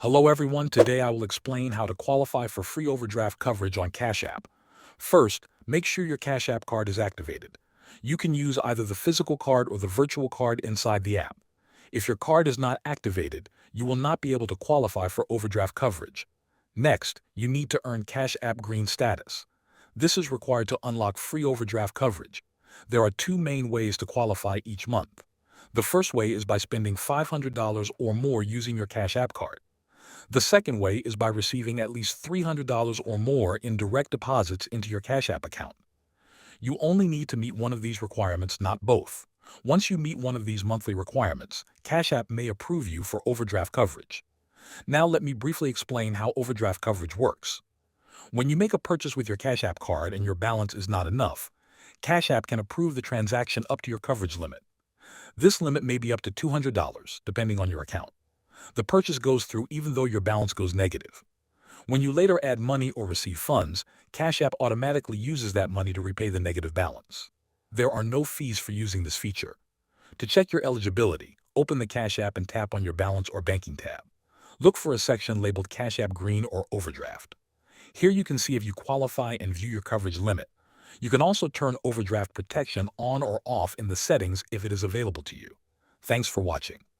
Hello everyone, today I will explain how to qualify for free overdraft coverage on Cash App. First, make sure your Cash App card is activated. You can use either the physical card or the virtual card inside the app. If your card is not activated, you will not be able to qualify for overdraft coverage. Next, you need to earn Cash App Green status. This is required to unlock free overdraft coverage. There are two main ways to qualify each month. The first way is by spending $500 or more using your Cash App card. The second way is by receiving at least $300 or more in direct deposits into your Cash App account. You only need to meet one of these requirements, not both. Once you meet one of these monthly requirements, Cash App may approve you for overdraft coverage. Now let me briefly explain how overdraft coverage works. When you make a purchase with your Cash App card and your balance is not enough, Cash App can approve the transaction up to your coverage limit. This limit may be up to $200, depending on your account. The purchase goes through even though your balance goes negative. When you later add money or receive funds, Cash App automatically uses that money to repay the negative balance. There are no fees for using this feature. To check your eligibility, open the Cash App and tap on your Balance or Banking tab. Look for a section labeled Cash App Green or Overdraft. Here you can see if you qualify and view your coverage limit. You can also turn overdraft protection on or off in the settings if it is available to you. Thanks for watching.